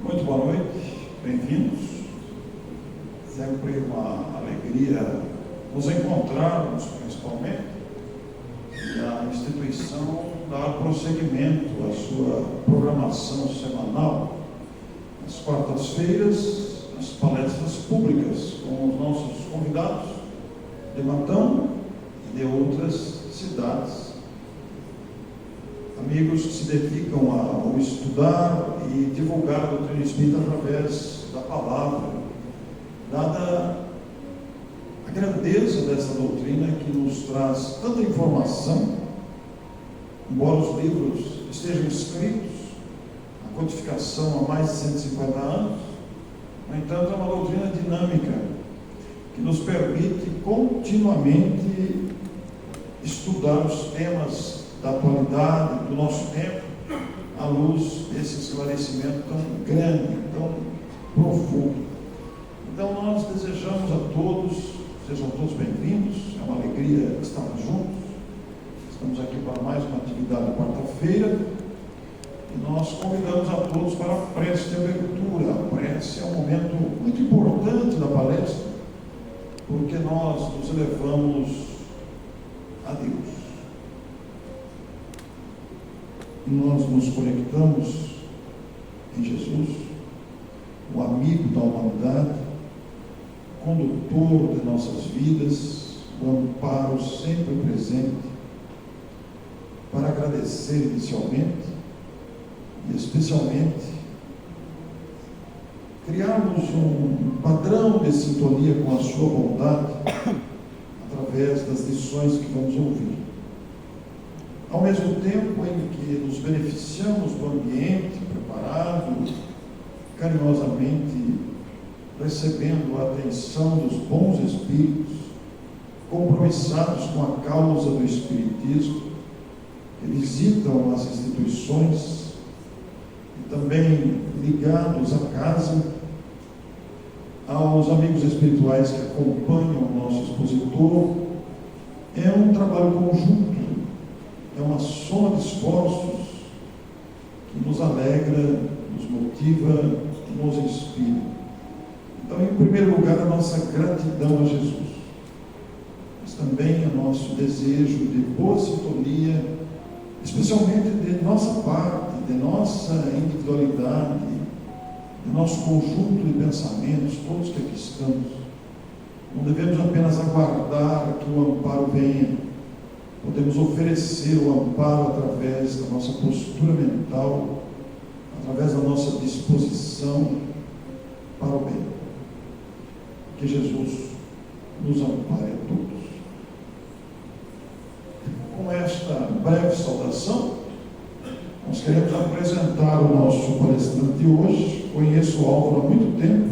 Muito boa noite, bem-vindos. Sempre uma alegria nos encontrarmos, principalmente, e a instituição dar prosseguimento à sua programação semanal, nas quartas-feiras, nas palestras públicas, com os nossos convidados de Matão e de outras cidades. Amigos que se dedicam ao estudar e divulgar a doutrina espírita através da palavra, dada a grandeza dessa doutrina que nos traz tanta informação, embora os livros estejam escritos, a codificação há mais de 150 anos, no entanto é uma doutrina dinâmica, que nos permite continuamente estudar os temas da atualidade, do nosso tempo, à luz desse esclarecimento tão grande, tão profundo. Então nós desejamos a todos, sejam todos bem-vindos, é uma alegria estarmos juntos. Estamos aqui para mais uma atividade quarta-feira e nós convidamos a todos para a prece de abertura. A prece é um momento muito importante da palestra, porque nós nos elevamos a Deus. Nós nos conectamos em Jesus, o amigo da humanidade, condutor de nossas vidas, o amparo sempre presente, para agradecer inicialmente e especialmente criarmos um padrão de sintonia com a sua bondade através das lições que vamos ouvir. Ao mesmo tempo em que nos beneficiamos do ambiente preparado, carinhosamente recebendo a atenção dos bons espíritos, compromissados com a causa do espiritismo, que visitam as instituições e também ligados à casa, aos amigos espirituais que acompanham o nosso expositor. É um trabalho conjunto, é uma soma de esforços que nos alegra, nos motiva, nos inspira. Então, em primeiro lugar, a nossa gratidão a Jesus, mas também o nosso desejo de boa sintonia, especialmente de nossa parte, de nossa individualidade, de nosso conjunto de pensamentos, todos que aqui estamos. Não devemos apenas aguardar que o amparo venha, podemos oferecer o amparo através da nossa postura mental, através da nossa disposição para o bem. Que Jesus nos ampare a todos. Com esta breve saudação, nós queremos apresentar o nosso palestrante de hoje. Conheço o Álvaro há muito tempo.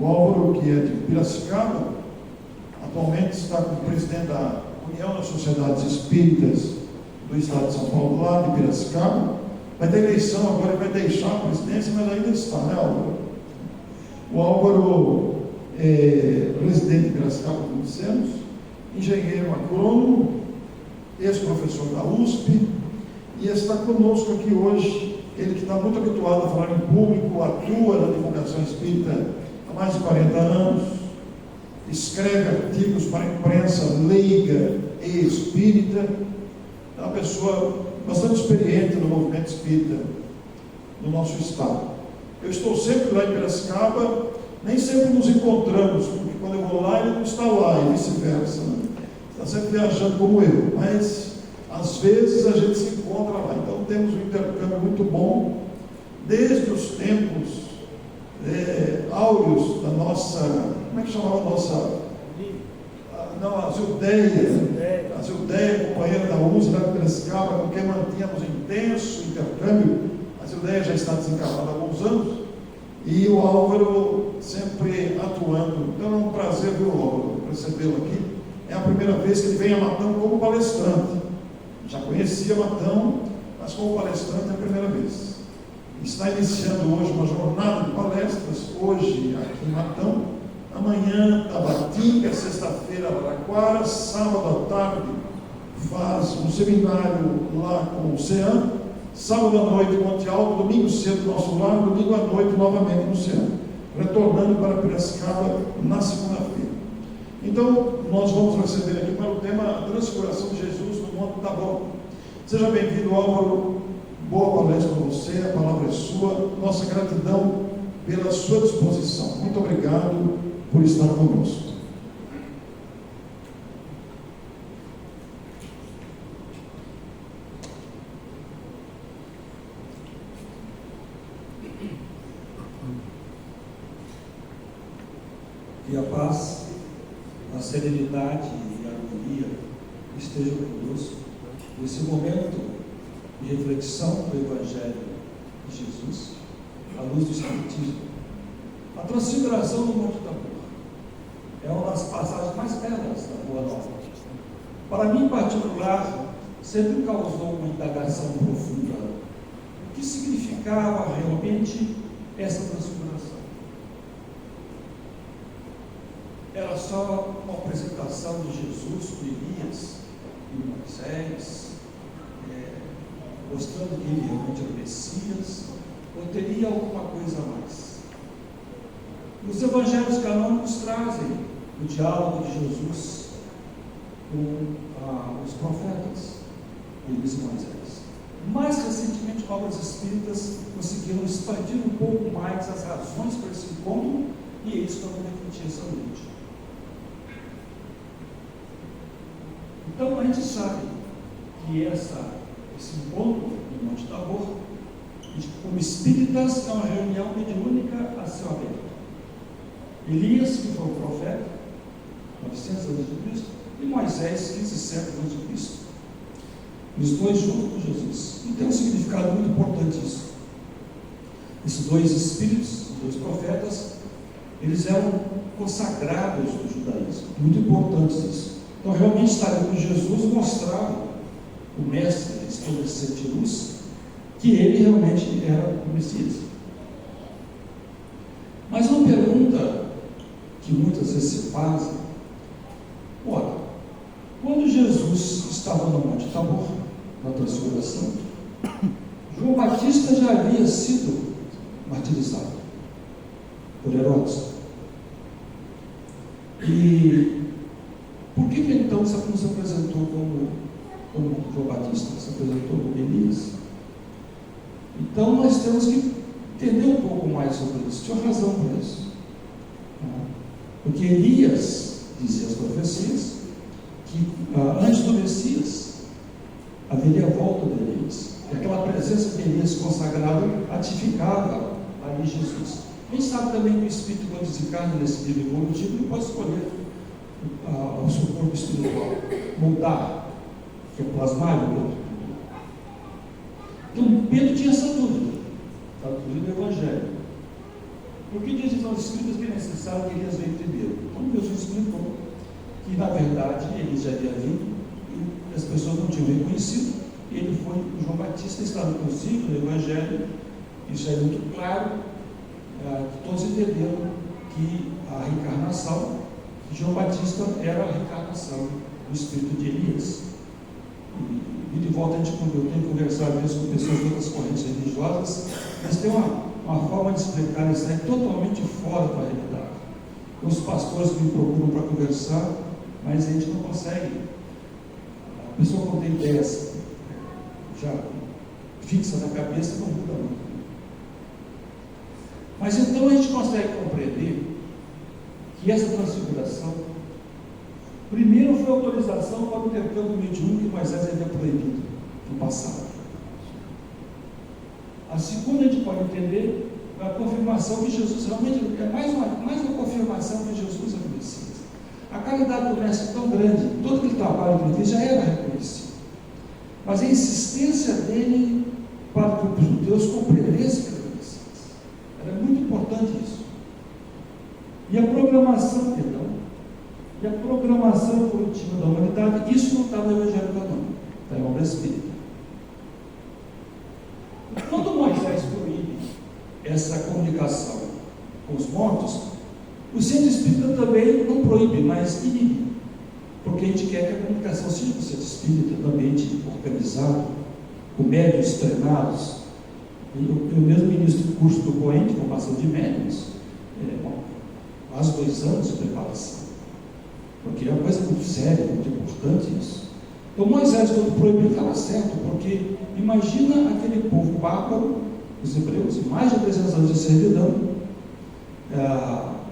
O Álvaro, que é de Piracicaba, atualmente está como presidente da União das Sociedades Espíritas do Estado de São Paulo, lá de Piracicaba. Vai ter eleição agora, vai deixar a presidência, mas ainda está, né, Álvaro? O Álvaro é residente de Piracicaba, como dissemos, engenheiro agrônomo, ex-professor da USP, e está conosco aqui hoje. Ele que está muito habituado a falar em público, atua na divulgação espírita há mais de 40 anos, escreve artigos para a imprensa leiga e espírita, é uma pessoa bastante experiente no movimento espírita no nosso estado. Eu estou sempre lá em Piracicaba, nem sempre nos encontramos, porque quando eu vou lá ele não está lá e vice-versa, né? Está sempre viajando como eu, mas às vezes a gente se encontra lá. Então temos um intercâmbio muito bom, desde os tempos áureos da nossa, como é que chamava a nossa? Não, a Zildeia, companheira da USP, da Piracicaba, com quem mantínhamos intenso intercâmbio. A Zildeia já está desencarnada há alguns anos, e o Álvaro sempre atuando. Então é um prazer, viu, Álvaro, recebê-lo aqui. É a primeira vez que ele vem a Matão como palestrante. Já conhecia Matão, mas como palestrante é a primeira vez. Está iniciando hoje uma jornada de palestras, hoje aqui em Matão, amanhã Tabatinga, sexta-feira Araraquara, sábado à tarde faz um seminário lá com o CEAM, sábado à noite Monte Alto, domingo cedo nosso lar, domingo à noite novamente no centro, retornando para Piracicaba na segunda-feira. Então, nós vamos receber aqui para o tema a transfiguração de Jesus no Monte Tabor. Seja bem-vindo, Álvaro, boa palestra para você, a palavra é sua, nossa gratidão pela sua disposição. Muito obrigado por estar conosco. Que a paz, a serenidade e a harmonia estejam conosco nesse momento de reflexão do Evangelho de Jesus, à luz do Espiritismo. A transfiguração do Monte Tabor é uma das passagens mais belas da Boa Nova. Para mim, em particular, sempre causou uma indagação profunda. O que significava realmente essa transfiguração? Era só uma apresentação de Jesus por Elias e Moisés, mostrando que ele realmente era o Messias, ou teria alguma coisa a mais? Os evangelhos canônicos trazem o diálogo de Jesus com os profetas, Elias e Moisés. Mais recentemente, obras espíritas conseguiram expandir um pouco mais as razões para esse encontro, e eles estão refletindo essa noite. Então a gente sabe que esse encontro no Monte Tabor, como espíritas, é uma reunião mediúnica a céu aberto. Elias, que foi o profeta, 900 anos de Cristo, e Moisés, 15 séculos antes de Cristo. Os dois juntos com Jesus. E tem um significado muito importante isso. Esses dois espíritos, os dois profetas, eles eram consagrados do judaísmo. Muito importante isso. Então, realmente, estar ali com Jesus mostrava o mestre resplandecente de luz que ele realmente era o Messias. Mas uma pergunta que muitas vezes se faz: ora, quando Jesus estava no Monte Tabor, na transfiguração, João Batista já havia sido martirizado por Herodes. E por que então não se apresentou como João Batista? Se apresentou como Elias? Então nós temos que entender um pouco mais sobre isso. Tinha razão por isso. Porque Elias dizia as profecias que antes do Messias haveria a volta de Elias. E aquela presença de Elias consagrado ratificava ali Jesus. A gente sabe também que o Espírito, quando desencarna nesse livro evolutivo, ele pode escolher o seu corpo espiritual, mudar, que é plasmar o corpo. Então Pedro tinha essa dúvida, está no Evangelho. Por que diz então os Escritos que é necessário que Elias venha primeiro? Então Jesus explicou que na verdade Elias já havia vindo e as pessoas não tinham reconhecido. Ele foi o João Batista, está inclusive no Evangelho, isso é muito claro, que todos entenderam que a reencarnação de João Batista era a reencarnação do espírito de Elias. E de volta eu tenho conversado mesmo com pessoas de outras correntes religiosas, mas tem uma forma de explicar isso aí totalmente fora da realidade. Os pastores me procuram para conversar, mas a gente não consegue. A pessoa não tem ideias já fixa na cabeça, não muda muito. Mas então a gente consegue compreender que essa transfiguração, primeiro foi a autorização para o intercâmbio mediúnico que Moisés havia proibido no passado. A segunda a gente pode entender a confirmação que Jesus realmente é mais uma confirmação que Jesus é o Messias. A caridade do mestre é tão grande, todo aquele trabalho que ele fez já era reconhecido. Mas a insistência dele para que os judeus compreendessem que ele era o Messias. Era muito importante isso. E a programação evolutiva da humanidade, isso não está no Evangelho canônico, está em obra espírita. Quando Moisés proíbe essa comunicação com os mortos, o centro espírita também não proíbe, mas inibe. Porque a gente quer que a comunicação seja com o centro espírita, no ambiente organizado, com médios treinados. Eu mesmo ministro do curso do COEN, de formação de médios, quase 2 anos de preparação, porque é uma coisa muito séria, muito importante isso. Então Moisés, quando proibiu, estava certo, porque imagina aquele povo bárbaro, os hebreus, mais de 300 anos de servidão,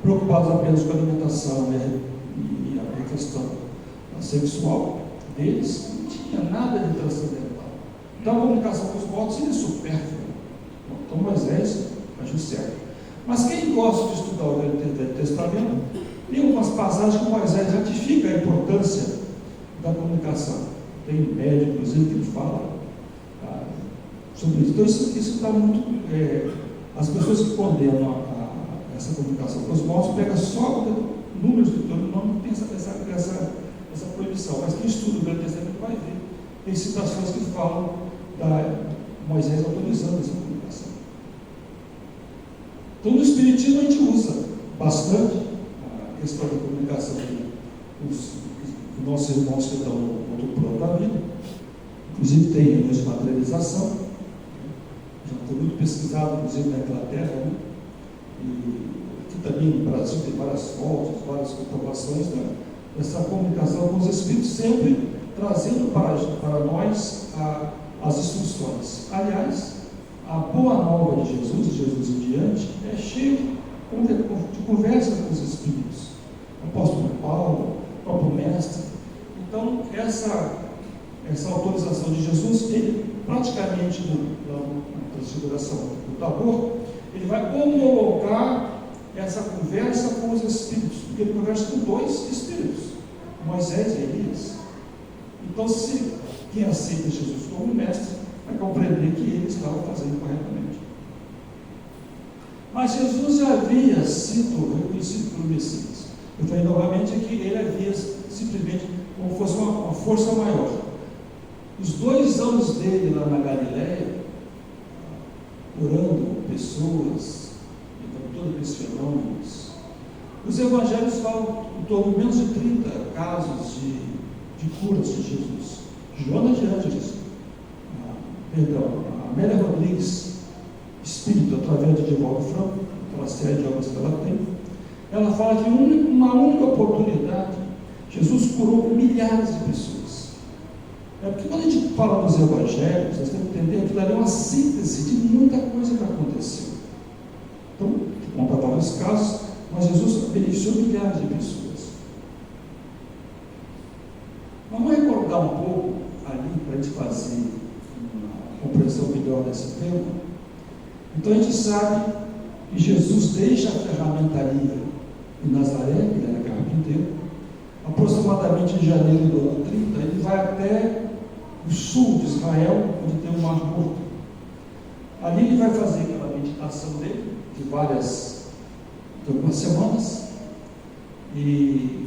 preocupados apenas com a alimentação, né, e a questão sexual deles, não tinha nada de transcendental. Então a comunicação com os mortos seria supérflua. Então Moisés agiu certo. Mas quem gosta de estudar o Velho Testamento, tem algumas passagens que Moisés ratifica a importância da comunicação. Tem médico, inclusive, que ele fala sobre isso. Então isso está muito... as pessoas que condenam essa comunicação com os mortos pegam só números do Deuteronômio, não tem essa proibição. Mas quem estuda o Velho Testamento vai ver. Tem citações que falam da Moisés autorizando essa comunicação. Então, no Espiritismo, a gente usa bastante a questão da comunicação com os nossos irmãos que estão no outro plano da vida. Inclusive, tem reuniões de materialização. Já foi muito pesquisado, inclusive, na Inglaterra, né? E aqui também no Brasil tem várias fotos, várias comprovações dessa comunicação com os Espíritos, sempre trazendo para nós as instruções. Aliás, a boa nova de Jesus em diante, é cheio de conversa com os Espíritos. O apóstolo Paulo, o próprio Mestre. Então, essa autorização de Jesus, ele praticamente, na transfiguração do Tabor, ele vai homologar essa conversa com os Espíritos, porque ele conversa com 2 Espíritos, Moisés e Elias. Então, se quem aceita Jesus como mestre, vai compreender que ele estava fazendo corretamente. Mas Jesus já havia sido reconhecido pelo Messias. Eu falei novamente que ele havia simplesmente como fosse uma força maior. Os 2 anos dele lá na Galileia, curando pessoas, então todos aqueles fenômenos, os evangelhos falam em torno de menos de 30 casos de curas de Jesus. Joana de Ângeles, a Amélia Rodrigues, espírito, através de Divaldo Franco, aquela série de obras que ela tem, ela fala que uma única oportunidade, Jesus curou milhares de pessoas. Porque quando a gente fala dos evangelhos, nós temos que entender que ali é uma síntese de muita coisa que aconteceu. Então, conta vários casos, mas Jesus beneficiou milhares de pessoas. Vamos recordar um pouco ali, para a gente fazer uma compreensão melhor desse tema. Então a gente sabe que Jesus deixa a ferramentaria em Nazaré, que ele era carpinteiro, aproximadamente em janeiro do ano 30, ele vai até o sul de Israel, onde tem o Mar Morto. Ali ele vai fazer aquela meditação dele, de algumas semanas, e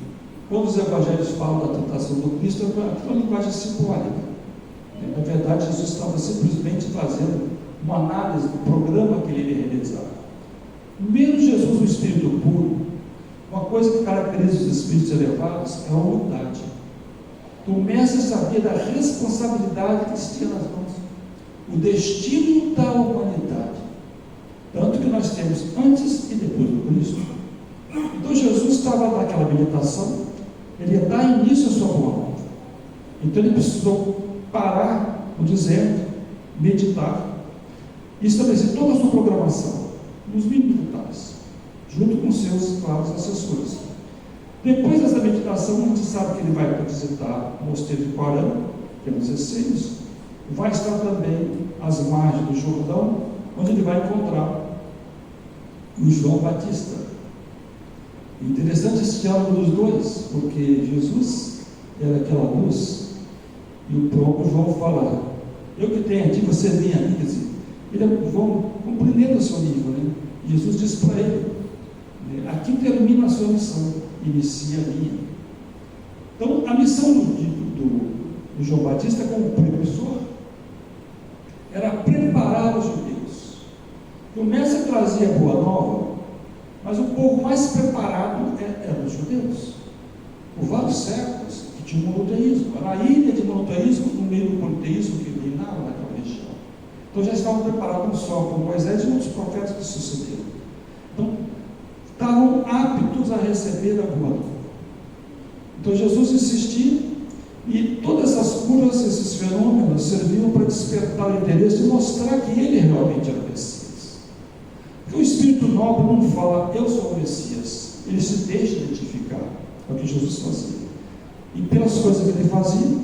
quando os evangelhos falam da tentação do Cristo, é uma linguagem simbólica. Na verdade, Jesus estava simplesmente fazendo uma análise do programa que ele iria realizar. Mesmo Jesus, o Espírito puro, uma coisa que caracteriza os Espíritos elevados é a humildade. O Mestre sabia da responsabilidade que se tinha nas mãos, o destino da humanidade. Tanto que nós temos antes e depois do Cristo. Então Jesus estava naquela meditação, ele ia dar início à sua boa nova. Então ele precisou parar no deserto, meditar e estabelecer toda a sua programação, nos mínimos detalhes, junto com seus claros assessores. Depois dessa meditação, a gente sabe que ele vai visitar o mosteiro de Quarã, que é nos Essênios, vai estar também às margens do Jordão, onde ele vai encontrar o João Batista. Interessante esse diálogo dos dois, porque Jesus era aquela luz, e o próprio João fala: eu que tenho a ti, você vem a mim. Quer dizer, ele é João compreendendo o seu nível, né? Jesus diz para ele: aqui termina a sua missão, inicia a minha. Então, a missão do João Batista como precursor era preparar os judeus. O mestre trazia a boa nova, mas o povo mais preparado eram os judeus. Por vários séculos que tinha o monoteísmo. Era a ilha de monoteísmo no meio do politeísmo que reinava naquela região. Então já estavam preparados não só por Moisés e outros profetas que sucederam. Então, estavam aptos a receber a boa nova. Então Jesus insistia, e todas essas curas, esses fenômenos, serviam para despertar o interesse e mostrar que ele realmente era o Messias. Porque o Espírito nobre não fala, eu sou o Messias, ele se deixa identificar, é o que Jesus fazia. E pelas coisas que ele fazia,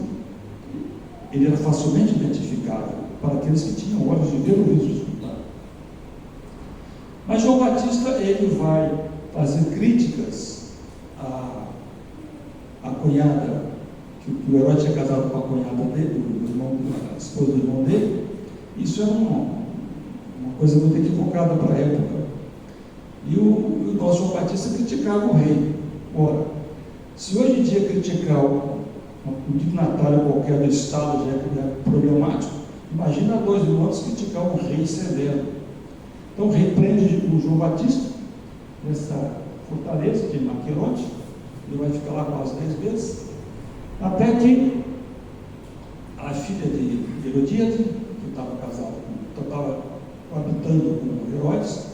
ele era facilmente identificável para aqueles que tinham olhos de ver o resultado. Mas João Batista, ele vai fazer críticas à cunhada, que o Herodes tinha casado com a cunhada dele, a esposa do irmão dele. Isso era uma coisa muito equivocada para a época. E o nosso João Batista criticava o rei. Ora, se hoje em dia criticar um dignatário qualquer do Estado já é problemático, imagina 2 mil anos criticar um rei severo. Então o rei prende o João Batista nessa fortaleza de Maqueronte, ele vai ficar lá quase 10 vezes, até que a filha de Herodíade, que estava casada, estava habitando com Herodes,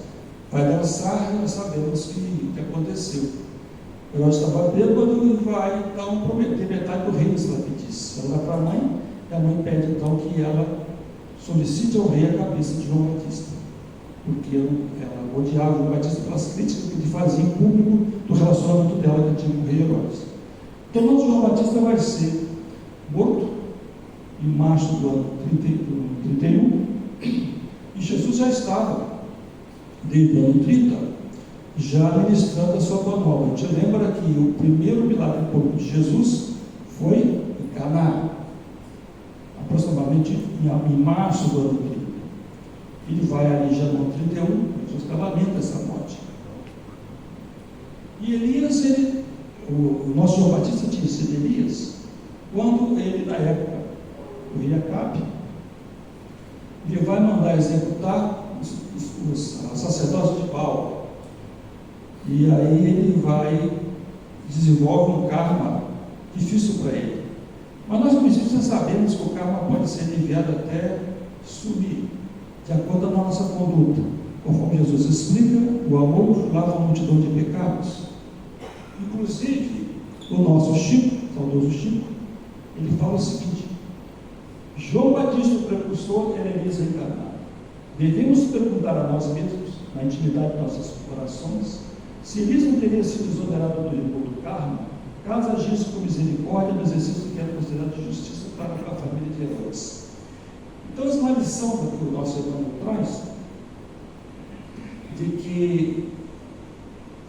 vai dançar e nós sabemos o que aconteceu. Herodes estava bêbado e vai então prometer metade do reino se ela pedisse. Ela dá para a mãe, e a mãe pede então que ela solicite ao rei a cabeça de João Batista, porque ela odiava João Batista pelas críticas que ele fazia em público do relacionamento dela que tinha com o rei Herodes. Então, nosso João Batista vai ser morto em março do ano 31, e Jesus já estava, desde o ano 30, já ministrando a sua boa nova. A gente lembra que o primeiro milagre público de Jesus foi em Caná, aproximadamente em março do ano 30. Ele vai ali já no ano 31, Jesus lamenta essa morte. E Elias, o nosso João Batista tinha sido Elias, quando ele, na época, o rei Acabe, ele vai mandar executar os sacerdotes de Baal. E aí ele desenvolve um karma difícil para ele. Mas nós, princípios, sabemos que o karma pode ser aliviado até sumir, de acordo com a nossa conduta. Conforme Jesus explica, o amor lava a multidão de pecados. Inclusive, o nosso Chico, saudoso Chico, ele fala o seguinte: João Batista, o precursor, era Elias encarnado. Devemos perguntar a nós mesmos, na intimidade de nossos corações, se Elias não teria sido exonerado do rigor do karma, caso agisse com misericórdia no exercício que era considerado de justiça para a família de Herodes. Então, essa é uma lição que o nosso irmão traz, de que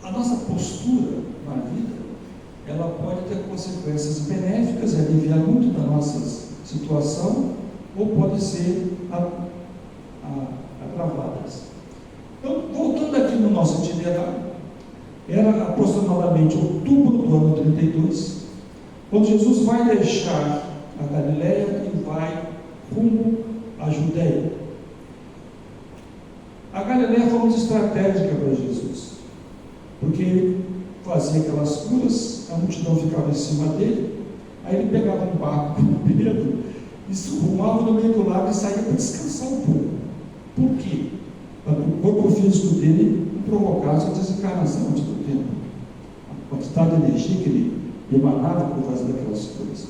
a nossa postura na vida, ela pode ter consequências benéficas e aliviar muito da nossa situação, ou pode ser agravadas. Então, voltando aqui no nosso itinerário, era aproximadamente outubro do ano 32, quando Jesus vai deixar a Galileia e vai rumo à Judéia. A Galileia foi muito estratégica para Jesus, porque ele fazia aquelas curas, a multidão ficava em cima dele, aí ele pegava um barco com Pedro e se rumava no meio do lago e saía para descansar um pouco. Por quê? Para que o corpo físico dele não provocasse a desencarnação antes do tempo. A quantidade de energia que ele emanava por causa daquelas coisas.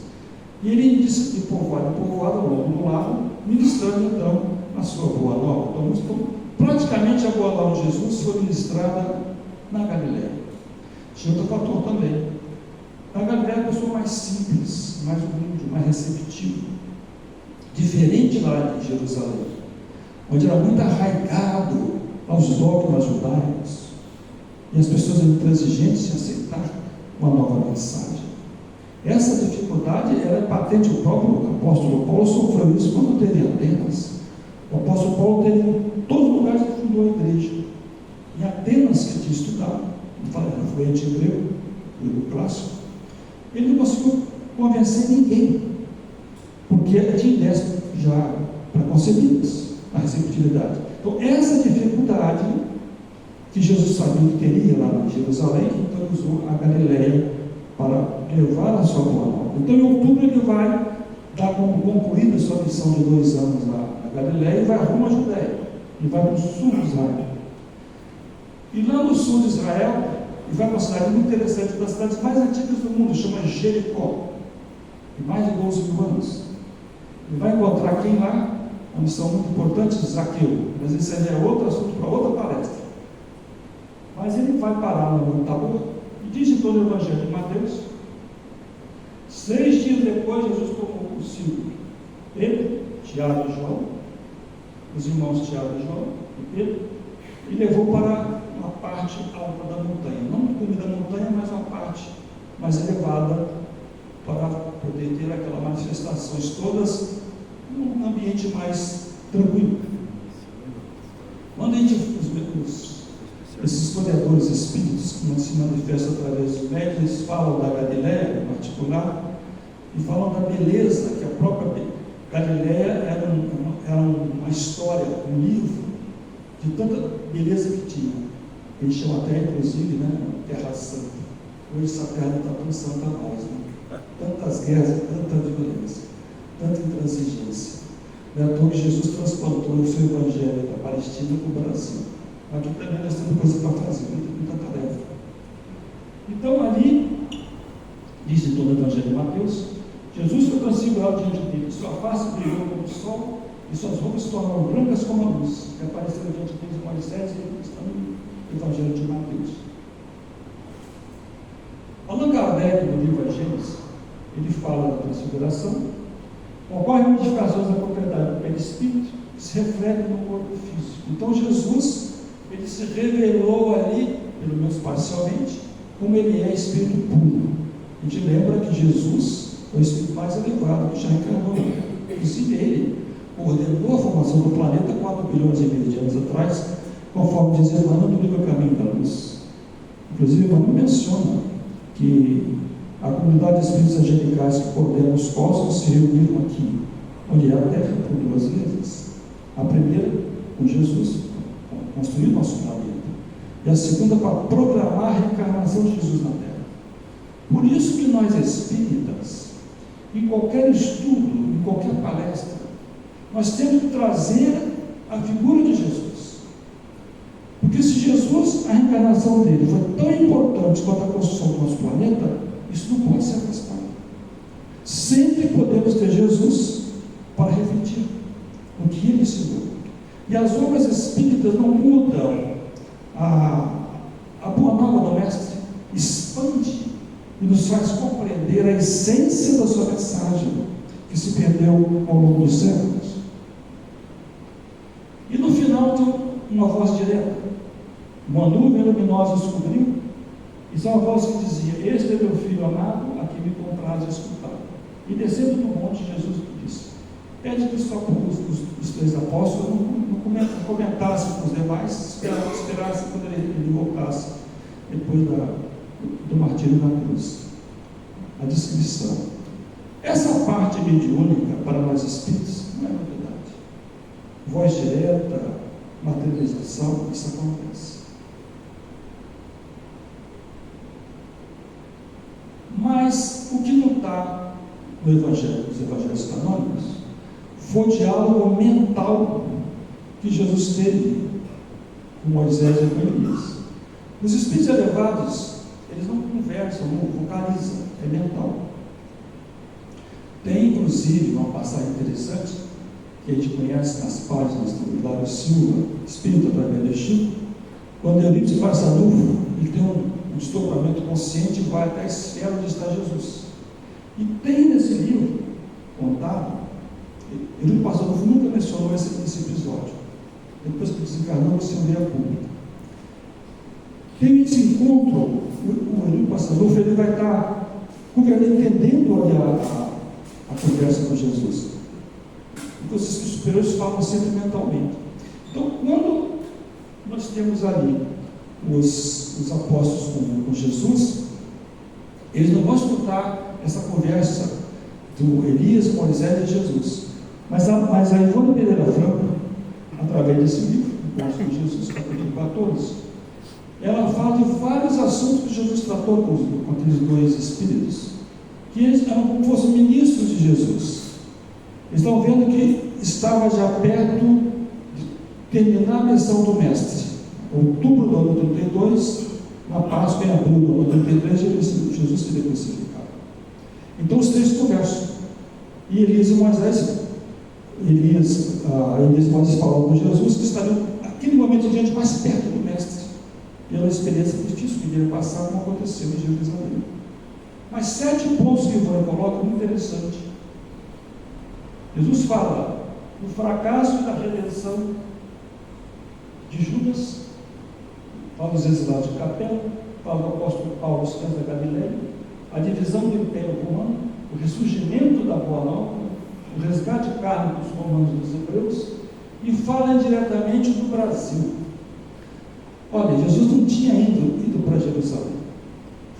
E ele disse de povoado em povoado, ao longo do lago, ministrando então a sua boa nova. Então, praticamente a boa nova de Jesus foi ministrada na Galileia. Tinha outro fator também. Na Galileia, a pessoa mais simples, mais humilde, mais receptiva, diferente lá de Jerusalém, onde era muito arraigado aos dogmas judaicos, e as pessoas eram intransigentes em aceitar uma nova mensagem. Essa dificuldade era patente. O próprio apóstolo Paulo sofreu isso quando teve em Atenas. O apóstolo Paulo teve em todos os lugares que fundou a igreja. Em Atenas, que tinha estudado, era fluente em grego clássico, ele não conseguiu convencer ninguém, porque tinha ideias já preconcebidas a receptividade. Então, essa dificuldade que Jesus sabia que teria lá em Jerusalém, então ele usou a Galileia para levar a sua boa nova. Então, em outubro, ele vai dar como concluída a sua missão de 2 anos lá na a Galileia e vai rumo à Judéia, e vai para o sul de Israel. E lá no sul de Israel, ele vai para uma cidade muito interessante, uma das cidades mais antigas do mundo, chama Jericó, de mais de 12 mil anos. Ele vai encontrar quem lá, uma missão muito importante, Zaqueu, mas esse aí é outro assunto para outra palestra. Mas ele vai parar no Monte Tabor e diz em todo o Evangelho de Mateus: 6 dias depois, Jesus tomou consigo Pedro, Tiago e João, os irmãos Tiago e João e Pedro, e levou para uma parte alta da montanha, não no cume da montanha, mas uma parte mais elevada, para poder ter aquelas manifestações todas num ambiente mais tranquilo. Quando a gente, esses historiadores espíritos que se manifestam através dos médios, eles falam da Galileia em particular, e falam da beleza, que a própria Galileia era uma história, um livro de tanta beleza que tinha. Eles chamam até, inclusive, né, Terra Santa. Hoje essa terra não está tão santa mais, né? Tantas guerras, tanta violência, tanta intransigência. Não é à toa que Jesus transplantou o seu evangelho da Palestina para o Brasil. Aqui também nós temos coisa para fazer, muita tarefa. Então ali, diz em todo o Evangelho de Mateus, Jesus foi transfigurado diante dele, sua face brilhou como o sol, e suas roupas se tornaram brancas como a luz, que apareceram diante deles Moisés e estão no Evangelho de Mateus. Allan Kardec, no livro Gênesis, ele fala da transfiguração, ocorrem modificações da propriedade do perispírito que se refletem no corpo físico. Então Jesus, ele se revelou ali, pelo menos parcialmente, como ele é espírito puro. A gente lembra que Jesus foi o espírito mais elevado que já encarnou. Inclusive ele ordenou a formação do planeta 4 bilhões e meio de anos atrás, conforme diz Emmanuel no livro Caminho da Luz. Inclusive Emmanuel menciona que a comunidade de espíritos angelicais que coordenam os cosmos se reuniram aqui, onde é a Terra, por 2 vezes. A primeira, com Jesus, construir nosso planeta. E a segunda, para programar a reencarnação de Jesus na Terra. Por isso que nós espíritas, em qualquer estudo, em qualquer palestra, nós temos que trazer a figura de Jesus. Porque se Jesus, a reencarnação dele foi tão importante quanto a construção do nosso planeta, isso não pode ser afastado. Sempre podemos ter Jesus para refletir o que ele ensinou. E as obras espíritas não mudam a boa nova do Mestre, expande e nos faz compreender a essência da sua mensagem, que se perdeu ao longo dos séculos. E no final tem uma voz direta, uma nuvem luminosa os cobriu, e só uma voz que dizia: este é meu filho amado, a quem me compraz a escutar. E descendo do monte, Jesus disse: pede que só os 3 apóstolos não comentassem com os demais, esperassem quando ele voltasse, depois do martírio na cruz. A descrição. Essa parte mediúnica, para nós espíritos, não é novidade. Voz direta, materialização, isso acontece. Mas o que não está no Evangelho, nos Evangelhos canônicos, foi o diálogo mental que Jesus teve com Moisés e com Elias. Os espíritos elevados, eles não conversam, não vocalizam, é mental. Tem inclusive uma passagem interessante que a gente conhece nas páginas do Hilário Silva, Espírito através de Chico, quando Eurípides Barçanufo, ele tem um desdobramento consciente e vai até a esfera onde está Jesus. E tem nesse livro contado, Eurípides Barçanufo nunca mencionou esse episódio. Depois que desencarnou, você vê a pública. Tem esse encontro, o Eurípides Barçanufo, ele vai estar entendendo a conversa com Jesus. Porque os espíritos superiores falam sempre mentalmente. Então, quando nós temos ali os apóstolos com Jesus, eles não vão escutar essa conversa do Elias, Moisés e Jesus. Mas a Ivone Pereira Franco, através desse livro, Encontros com Jesus, capítulo 14, ela fala de vários assuntos que Jesus tratou com aqueles 2 espíritos, que eles eram como fossem ministros de Jesus. Eles estão vendo que estava já perto de terminar a missão do Mestre. Outubro do ano 32, na Páscoa, em abril do ano 33, Jesus seria crucificado. Então os três conversam. E Elias e Moisés, Elias e Moisés falam com Jesus que estariam, naquele momento diante, mais perto do Mestre, pela experiência difícil que iria passar, como aconteceu em Jerusalém. Mas 7 pontos que Ivan coloca muito interessante. Jesus fala do fracasso e da redenção de Judas, fala dos exilados de Capela, fala do apóstolo Paulo estando da Galileia, a divisão do Império Romano, o ressurgimento da Boa Nova, o resgate kármico dos romanos e dos hebreus, e fala indiretamente do Brasil. Olha, Jesus não tinha ido para Jerusalém.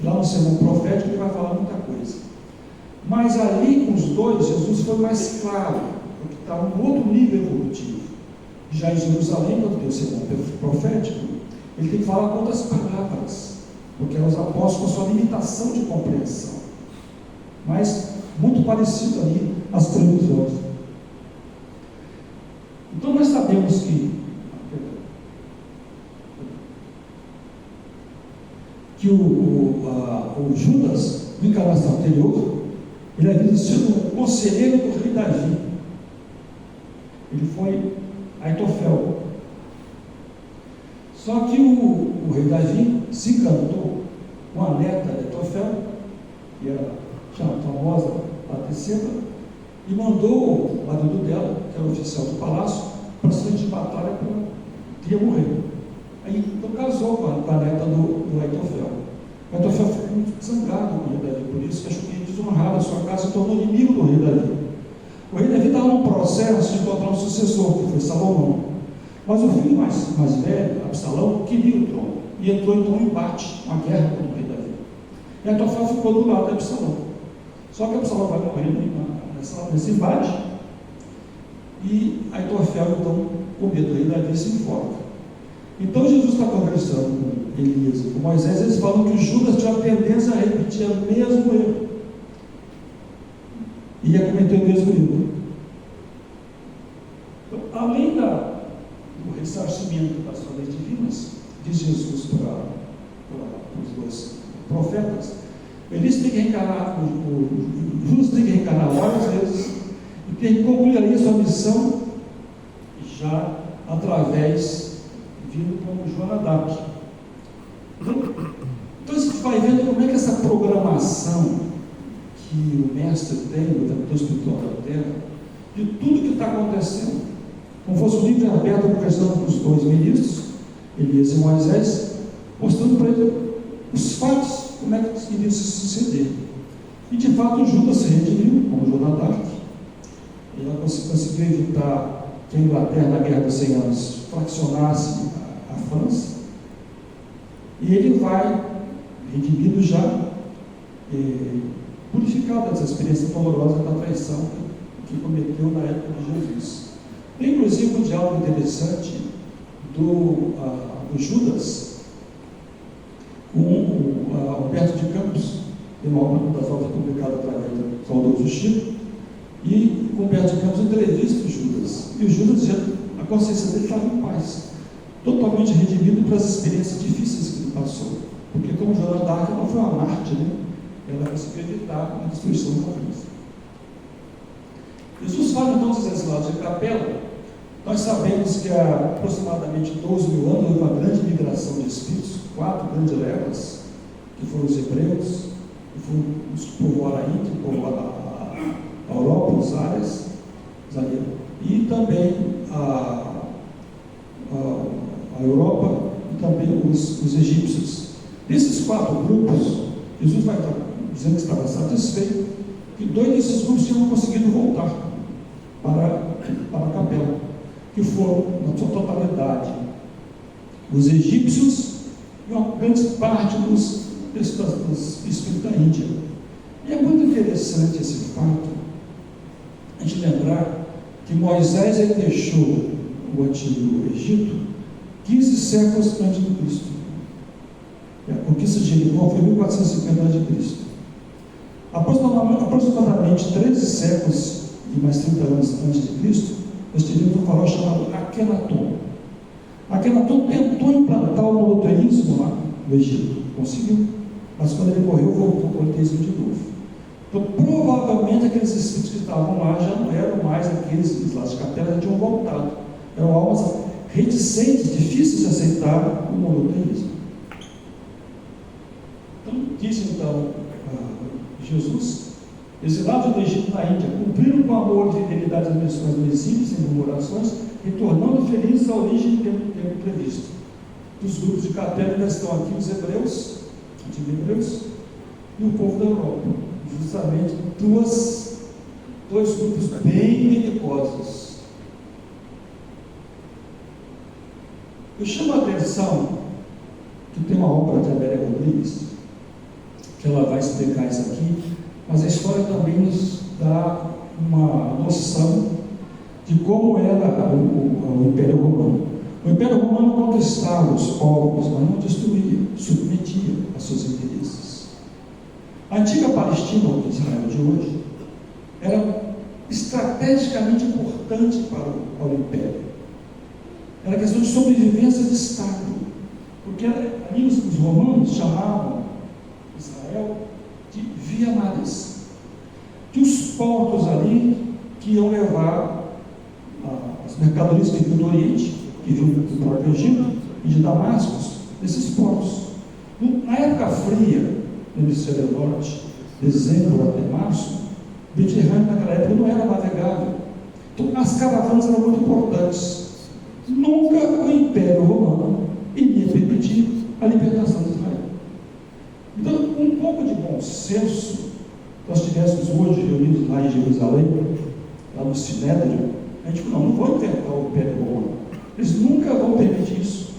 Lá no sermão profético ele vai falar muita coisa. Mas ali com os dois, Jesus foi mais claro, porque estava num outro nível evolutivo. Já em Jerusalém, quando tem o sermão profético, ele tem que falar com outras palavras, porque eram os apóstolos com a sua limitação de compreensão. Mas muito parecido ali as previsões. Então nós sabemos que o Judas, na encarnação anterior, ele havia sido o conselheiro do rei Davi. Ele foi Aitofel. Só que o rei Davi se encantou com a neta de Aitofel, que era a famosa Batesseba, e mandou o marido dela, que era oficial do palácio, para frente de batalha, que ia morrer. Aí então casou com a neta do Aitofel. O Aitofel ficou muito zangado com o rei Davi, por isso que achou que ele desonrava a sua casa e tornou inimigo do rei Davi. O rei Davi estava num processo de encontrar um sucessor, que foi Salomão. Mas o filho mais velho, Absalão, queria o trono e entrou então em embate, uma guerra com o rei Davi. E Aitofel ficou do lado de Absalão. Só que Absalão vai morrer nesse embate e Aitofel, então, com medo do rei Davi, se enfoca. Então Jesus está conversando com Elias e com Moisés, eles falam que Judas tinha a tendência a repetir o mesmo erro. E ia cometer o mesmo erro. Então, além do ressarcimento das leis divinas, diz Jesus para os dois profetas, eles têm que reencarnar, Judas tem que reencarnar várias vezes, e tem que concluir ali a sua missão já através vindo como Joana d'Arc. Então a gente vai vendo como é que essa programação que o mestre tem do espiritual da terra, de tudo que está acontecendo, como fosse um livro aberto conversando com os dois ministros, Elias e Moisés, mostrando para ele os fatos, como é que iria se suceder. E de fato Judas se redimiu, como Joana d'Arc. Ele conseguiu evitar que a Inglaterra, na Guerra dos 100 Anos, fraccionasse a França, e ele vai, redimido já, purificado dessa experiência dolorosa da traição que cometeu na época de Jesus. Tem inclusive um diálogo interessante do Judas com o Alberto de Campos, tem uma obra das obras publicada através do saudoso Chico, e o Humberto de Campos entrevista o Judas, e o Judas, a consciência dele estava em paz, totalmente redimido pelas experiências difíceis que ele passou, porque como Joana d'Arc não foi uma mártir, né? Ela conseguiu evitar a destruição da França. Jesus fala então dos exilados de Capela. Nós sabemos que há aproximadamente 12 mil anos houve uma grande migração de espíritos, 4 grandes levas, que foram os hebreus, que foram os que povoaram a Índia, que povoaram a Europa, os áreas, e também a Europa e também os egípcios. Desses 4 grupos, Jesus vai estar dizendo que estava satisfeito, que 2 desses grupos tinham conseguido voltar para a capela, que foram, na sua totalidade, os egípcios e uma grande parte dos espíritos da Índia. E é muito interessante esse fato, a gente lembrar que Moisés ele deixou o antigo Egito 15 séculos antes de Cristo. A conquista de Jericó foi em 1450 a.C. Aproximadamente 13 séculos e mais 30 anos antes de Cristo, nós teríamos um farol chamado Akhenaton. Akhenaton tentou implantar o monoteísmo lá no Egito, conseguiu, mas quando ele morreu, voltou para o monoteísmo de novo. Então, provavelmente, aqueles espíritos que estavam lá já não eram mais aqueles lá de capela, já tinham voltado. Eram almas reticentes, difíceis de aceitar o monoteísmo. Então, disse Jesus, exilados do Egito na Índia, cumpriram com amor e fidelidade as missões do exílio, sem murmurações, retornando felizes à origem do tempo previsto. Dos grupos de capela ainda estão aqui os hebreus, antigos e o povo da Europa. Justamente dois grupos bem belicosos. Eu chamo a atenção que tem uma obra de Amélia Rodrigues, que ela vai explicar isso aqui, mas a história também nos dá uma noção de como era o Império Romano. O Império Romano conquistava os povos, mas não destruía, submetia a seus interesses. A antiga Palestina, ou Israel de hoje, era estrategicamente importante para o Império. Era questão de sobrevivência de Estado, porque ali os romanos chamavam Israel de Via Maris. Tinha os portos ali que iam levar as mercadorias que vinham do Oriente, que vinham do próprio Egito e de Damasco, desses portos. Na época fria, no hemisfério norte, dezembro até março, o Mediterrâneo naquela época não era navegável. Então as caravanas eram muito importantes. Nunca o Império Romano iria permitir a libertação de Israel. Então, um pouco de bom senso, nós tivéssemos hoje reunidos lá em Jerusalém, lá no Sinédrio, a gente falou, não vão inventar o Império Romano. Eles nunca vão permitir isso.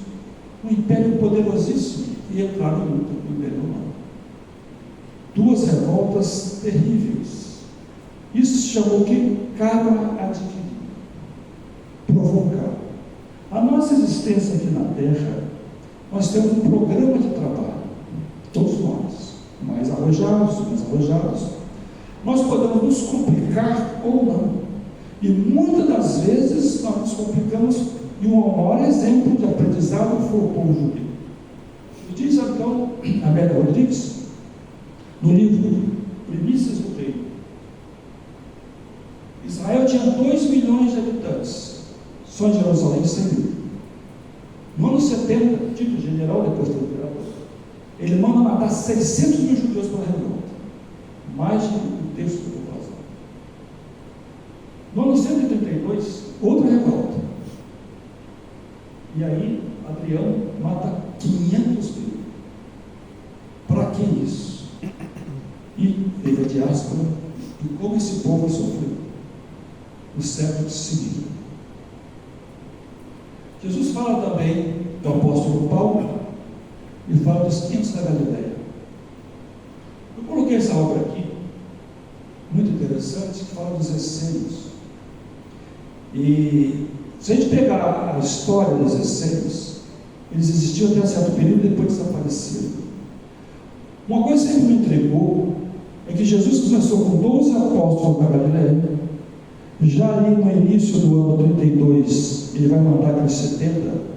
Um império poderosíssimo e entrar em luta com o Império Romano. Duas revoltas terríveis. Isso se chamou que karma adquirido. Provocar. A nossa existência aqui na Terra, nós temos um programa de trabalho. Todos nós, mais arrojados, menos arrojados. Nós podemos nos complicar ou não. E muitas das vezes nós nos complicamos, e o maior exemplo de aprendizado foi o povo judeu. Diz então Amélia Rodrigues, no livro Primícias do Reino: Israel tinha 2 milhões de habitantes, só em Jerusalém 100 mil. No ano 70, Tito, general, depois do imperador, ele manda matar 600 mil judeus pela revolta, mais de um terço da população. No ano 132, outra revolta. E aí, Adriano mata 500 mil. Para que isso? E teve a diáspora, e como esse povo sofreu no século seguinte. Jesus fala também do apóstolo Paulo, e fala dos 500 da Galileia. Eu coloquei essa obra aqui, muito interessante, que fala dos essênios. E se a gente pegar a história dos essênios, eles existiam até um certo período e depois desapareceram. Uma coisa que sempre me intrigou é que Jesus começou com 12 apóstolos na Galileia. Já ali no início do ano 32, ele vai mandar aqueles 70,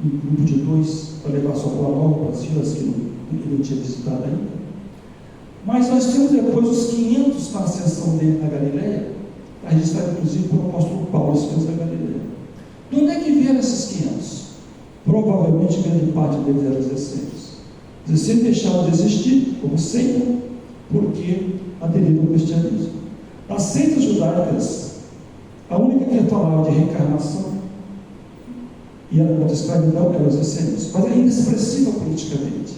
um grupo de 2, para levar sua boa nova para as vilas que ele não tinha visitado ainda. Mas nós temos depois os 500 na ascensão dele na Galileia, registrado inclusive pelo apóstolo Paulo, os 500 da Galileia. De onde é que vieram esses 500? Provavelmente grande parte deles eram os essênios. Os essênios deixaram de existir como seita, porque aderiram ao cristianismo. As seitas judaicas, a única que falava de reencarnação e era contra a escravidão eram os essênios, mas era inexpressiva politicamente,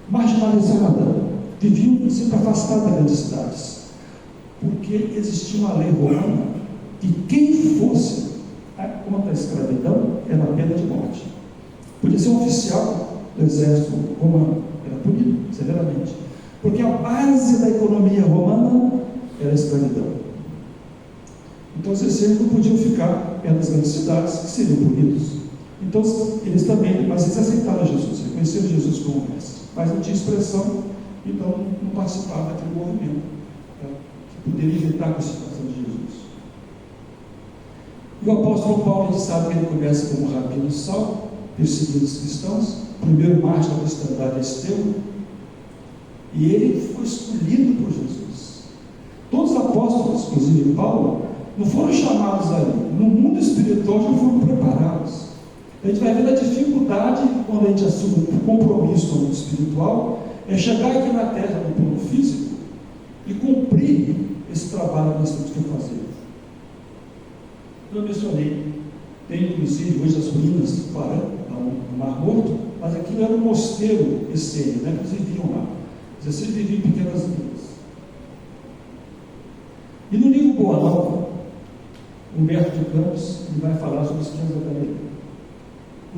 marginalizada, viviam sempre afastados das grandes cidades, porque existia uma lei romana que quem fosse contra a escravidão era a pena de morte. Podia ser um oficial do exército romano, era punido severamente, porque a base da economia romana era a escravidão. Então os essênios não podiam ficar perto das grandes cidades, que seriam punidos. Então eles também, mas eles aceitaram Jesus, reconheceram Jesus como mestre, mas não tinha expressão, então não participavam daquele movimento que poderia evitar a crucificação de Jesus. E o apóstolo Paulo, a gente sabe que ele começa como rabino Saulo, perseguindo os cristãos, o primeiro mártir da cristandade é Estevão, e ele foi escolhido por Jesus. Todos os apóstolos, inclusive Paulo, não foram chamados ali, no mundo espiritual já foram preparados. A gente vai ver a dificuldade, quando a gente assume um compromisso no mundo espiritual, é chegar aqui na terra, no plano físico, e cumprir esse trabalho que nós temos que fazer. Eu mencionei, tem inclusive hoje as ruínas de Parã, no Mar Morto, mas aquilo era um mosteiro essênio, né, que eles viviam lá. Vocês viviam em pequenas vilas. E no livro Boa Nova, Humberto de Campos, ele vai falar sobre os 500 da Galileia.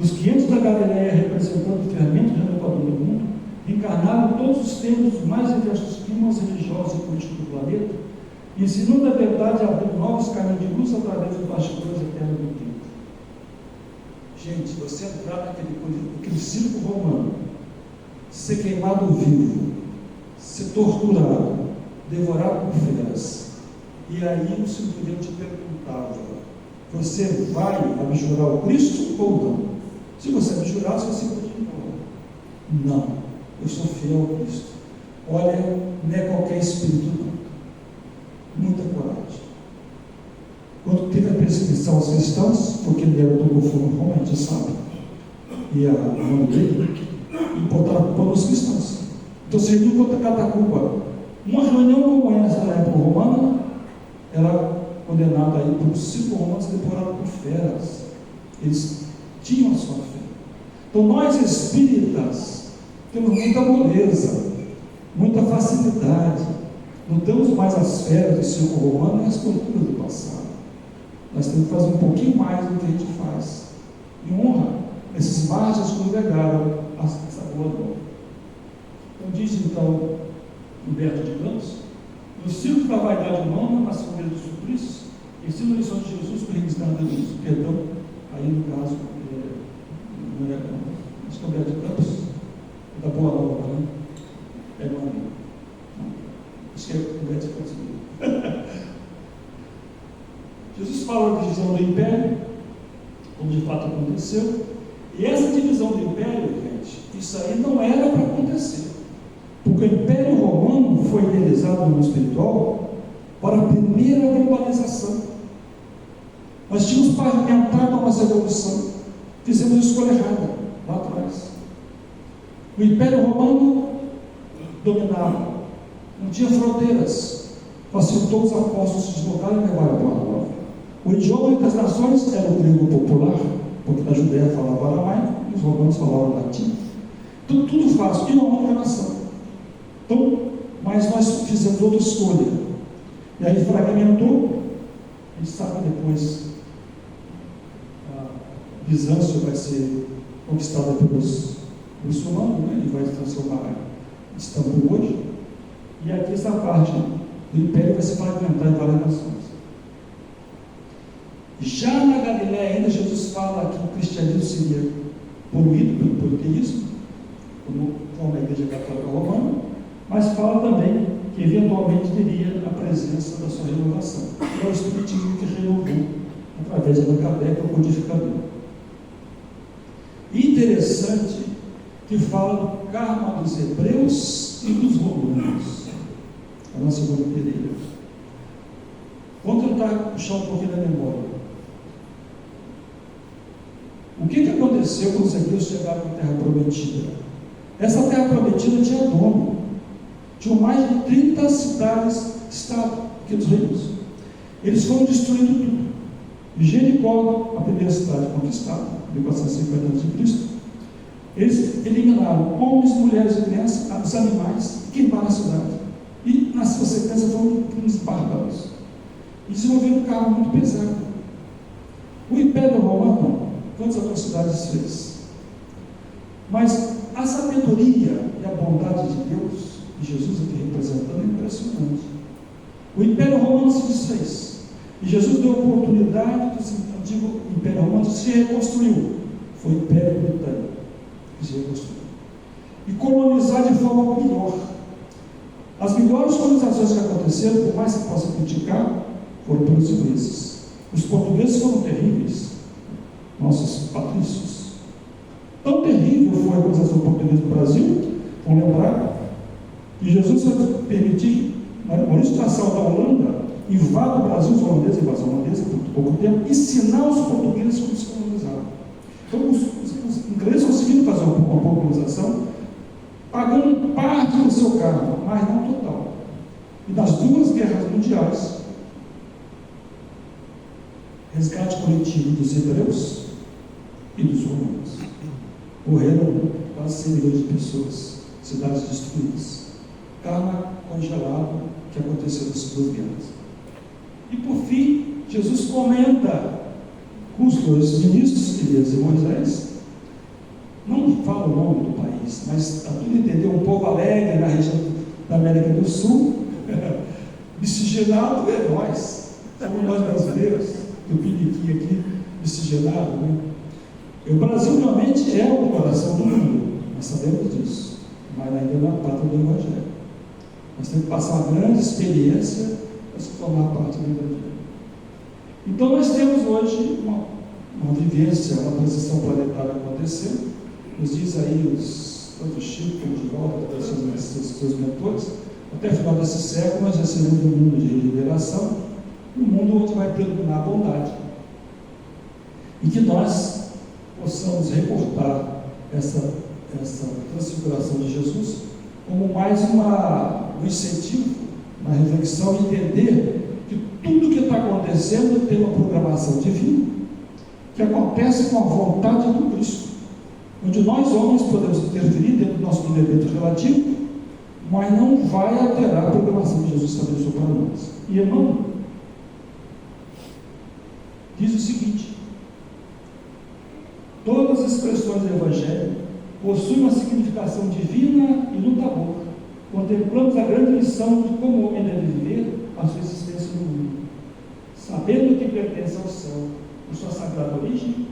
Os 500 da Galileia, representando o fermento renovador do mundo, encarnaram todos os tempos dos mais diversos climas religiosos e políticos do planeta, ensinando a verdade e abrindo novos caminhos de luz através dos bastidores eternos do tempo. Gente, você entrar naquele circo romano, ser queimado vivo, ser torturado, devorado por feras, e aí o centurião te perguntava: você vai abjurar o Cristo ou não? Se você abjurasse, você podia ir embora. Não, eu sou fiel ao Cristo. Olha, não é qualquer espírito, não. Muita coragem. Quando teve a perseguição aos cristãos, porque ele era do governo Roma, a gente sabe, e a mão dele, e botaram a culpa nos cristãos. Então, se ele não contra cada culpa, uma reunião como essa na época romana, era condenada aí por 5 romanos devorados por feras. Eles tinham a sua fé. Então, nós espíritas temos muita moleza, muita facilidade. Não temos mais as feras do circo romano e as torturas do passado. Nós temos que fazer um pouquinho mais do que a gente faz, em honra esses mártires que nos legaram essa boa nova. Então, diz então Humberto de Campos: no circo da vaidade humana, nas fronteiras dos suplícios, ensina lições de Jesus para revisitando isso. Perdão, aí no caso, não é Humberto de Campos, da Boa Nova, né? É meu amigo. Acho que é Humberto de Campos. Jesus fala da divisão do império, como de fato aconteceu, e essa divisão do império, gente, isso aí não era para acontecer, porque o Império Romano foi idealizado no mundo espiritual para a primeira globalização. Nós tínhamos pavimentado a nossa evolução, fizemos a escolha errada lá atrás. O Império Romano dominava, não tinha fronteiras, facilitou os apóstolos se deslocarem e levarem a Boa Nova. O idioma das nações era o grego popular, porque na Judéia falava aramaico e os romanos falavam latim. Então, tudo fácil, e uma única nação. Então, mas nós fizemos outra escolha. E aí fragmentou. A gente sabe que depois Bizâncio vai ser conquistada pelos muçulmanos, né? E vai se transformar em Istambul hoje. E aqui essa parte do império vai se fragmentar em várias nações. Já na Galileia ainda, Jesus fala que o cristianismo seria poluído pelo politeísmo, como a Igreja Católica Romana, mas fala também que eventualmente teria a presença da sua renovação. É o Espiritismo que renovou através de Allan Kardec, o codificador. Interessante que fala do karma dos hebreus e dos romanos. A nossa irmã Pereira. Vamos tentar puxar um pouquinho da memória. O que aconteceu quando os hebreus chegaram na Terra Prometida? Essa Terra Prometida tinha dono. Tinham mais de 30 cidades-estado, pequenos reinos. Eles foram destruindo tudo. Jericó, a primeira cidade conquistada, 1450 a.C., eles eliminaram homens, mulheres e crianças, os animais, e queimaram a cidade. E, na sua sequência, foram crimes bárbaros. E desenvolveram um carro muito pesado. O Império Romano, quantas atrocidades fez? Mas a sabedoria e a bondade de Deus, e Jesus aqui representando, é impressionante. O Império Romano se desfez. E Jesus deu a oportunidade do antigo Império Romano se reconstruiu. Foi o Império Britânico que se reconstruiu. E colonizar de forma melhor. As melhores colonizações que aconteceram, por mais que possa criticar, foram pelos ingleses. Os portugueses foram terríveis, nossos patrícios. Tão terrível foi a colonização portuguesa do Brasil, vamos lembrar, e Jesus vai permitir, por isso que a nação da Holanda invade o Brasil, os holandeses, a invasão holandesa, por pouco tempo, ensinar os portugueses como se colonizaram. Então, os ingleses conseguiram fazer uma colonização, pagando parte do seu cargo, mas não total. E nas duas guerras mundiais, resgate coletivo dos hebreus e dos romanos. Morreram quase 100 milhões de pessoas, cidades destruídas, karma congelado que aconteceu nas duas guerras. E por fim, Jesus comenta com os dois ministros, Elias e Moisés, não fala o nome do país, mas para tudo entender, um povo alegre na região da América do Sul, miscigenado é nós, somos nós brasileiros, do Piniquim aqui, miscigenado, né? O Brasil realmente é o coração do mundo, nós sabemos disso, mas ainda não é a pátria do Evangelho. Nós temos que passar uma grande experiência para se tornar parte do Evangelho. Então nós temos hoje uma vivência, uma transição planetária acontecendo. Nos diz aí tanto o Chico como o Divaldo, seus mentores, até o final desse século nós já seremos um mundo de regeneração, um mundo onde vai predominar a bondade. E que nós possamos recortar essa transfiguração de Jesus como mais um incentivo, uma reflexão, entender que tudo que está acontecendo tem uma programação divina, que acontece com a vontade do Cristo, onde nós homens podemos interferir dentro do nosso elemento relativo, mas não vai alterar a programação que Jesus estabeleceu para nós. E Emmanuel diz o seguinte: todas as expressões do Evangelho possuem uma significação divina e lutadora. Contemplamos a grande lição de como o homem deve viver a sua existência no mundo. Sabendo que pertence ao céu por sua sagrada origem,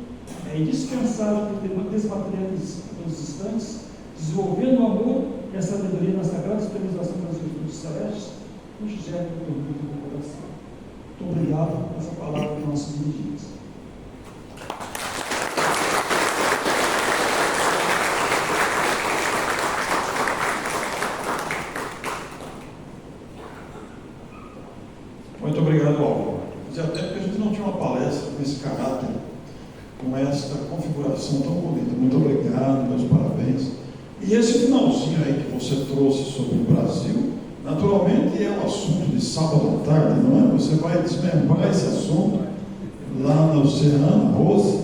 é indispensável desmaterializar todos os instantes, desenvolvendo o amor e a sabedoria na sagrada experimentação das virtudes celestes, cujo germe tormenta no coração. Muito obrigado por essa palavra dos nossos dirigentes. Muito obrigado, Álvaro. Fazia tempo que a gente não tinha uma palestra com esse caráter, com esta configuração tão bonita. Muito obrigado, meus parabéns. E esse finalzinho aí que você trouxe sobre o Brasil, naturalmente é um assunto de sábado à tarde, não é? Você vai desmembrar esse assunto lá no Oceano Rose,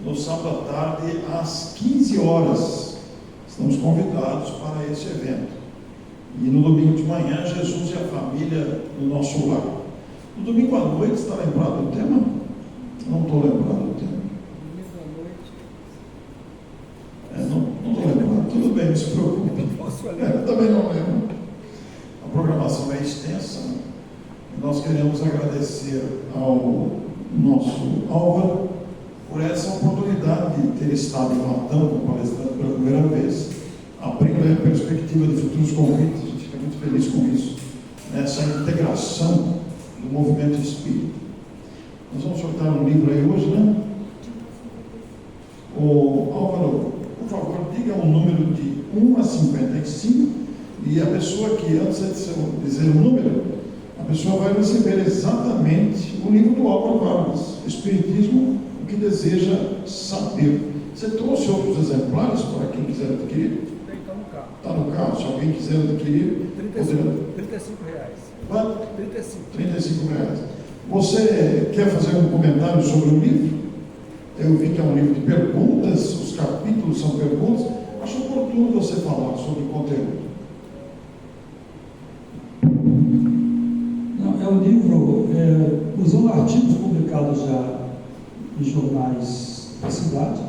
no sábado à tarde, às 15 horas. Estamos convidados para esse evento. E no domingo de manhã, Jesus e a família no nosso lar. No domingo à noite, está lembrado do tema? Não estou lembrado do tema. Não estou lembrado. Tudo bem, não se preocupe. Eu também não lembro. A programação é extensa. E nós queremos agradecer ao nosso Álvaro por essa oportunidade de ter estado em Latão como palestrante pela primeira vez, abrindo a perspectiva de futuros convites. A gente fica muito feliz com isso, nessa integração do movimento espírita. Nós vamos soltar um livro aí hoje, né? O Álvaro, por favor, diga um número de 1 a 55 e a pessoa que, antes de dizer o número, a pessoa vai receber exatamente o livro do Álvaro Vargas, Espiritismo, o que deseja saber. Você trouxe outros exemplares para quem quiser adquirir? Está no carro. Está no carro, se alguém quiser adquirir. R$35. Quanto? 35. R$35. Você quer fazer um comentário sobre o livro? Eu vi que é um livro de perguntas, os capítulos são perguntas. Acho oportuno você falar sobre o conteúdo. Não, é um livro usando artigos publicados já em jornais da cidade.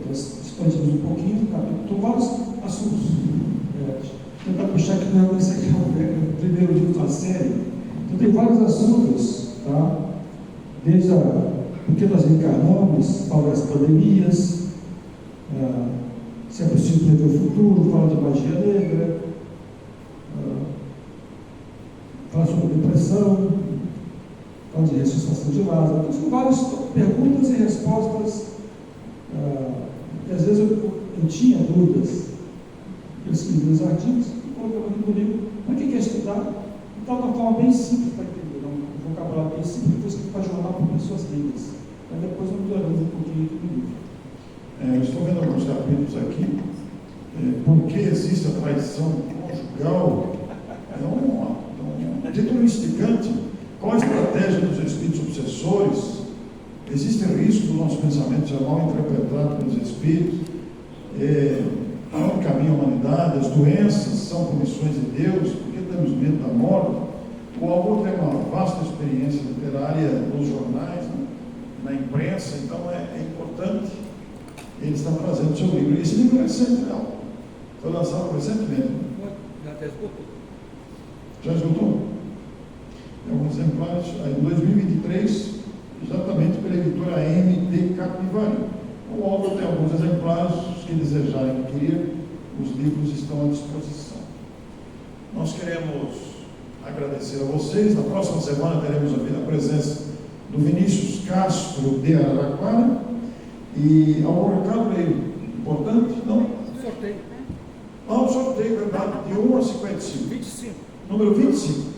Nós expandimos um pouquinho o capítulo, são vários assuntos. Tentar puxar que não é esse aqui, o primeiro livro da série. Então tem vários assuntos, tá? Desde por que nós reencarnamos, fala das pandemias, se é possível prever o futuro, fala de magia negra, fala sobre depressão, falando de ressuscitação de Lázaro. Então, são várias perguntas e respostas. E às vezes eu tinha dúvidas, eu escrevi os artigos e colocava aqui comigo. Para quem quer estudar? Então, de uma forma bem simples para entender, um vocabulário bem simples, depois que para jornal para pessoas leigas. Mas depois nós melhoramos um pouquinho do livro. Eu estou vendo alguns capítulos aqui. Por que existe a traição conjugal? É um título instigante. Qual a estratégia dos espíritos obsessores? Existe risco do nosso pensamento ser mal interpretado pelos espíritos? Para onde caminha a humanidade? As doenças são punições de Deus? Por que temos medo da morte? O autor tem uma vasta experiência literária nos jornais, né? Na imprensa, então é importante. Ele está trazendo o seu livro. E esse livro é recente, foi lançado recentemente. Já esgotou. Já esgotou? Tem alguns exemplares, em 2023, exatamente pela editora MT Capivari. O autor tem alguns exemplares, os que desejarem adquirir, os livros estão à disposição. Nós queremos agradecer a vocês. Na próxima semana teremos a presença do Vinícius Castro de Araraquara. E algum recado meio importante? Não? Sorteio. Um sorteio, verdade, de 1 a 55. 25. Número 25.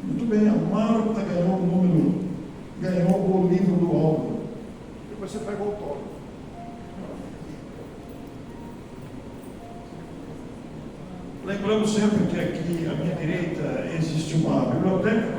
Muito bem, a Marta ganhou o livro do Álvaro. Depois você pega o autógrafo. Lembrando sempre que aqui à minha direita existe uma biblioteca.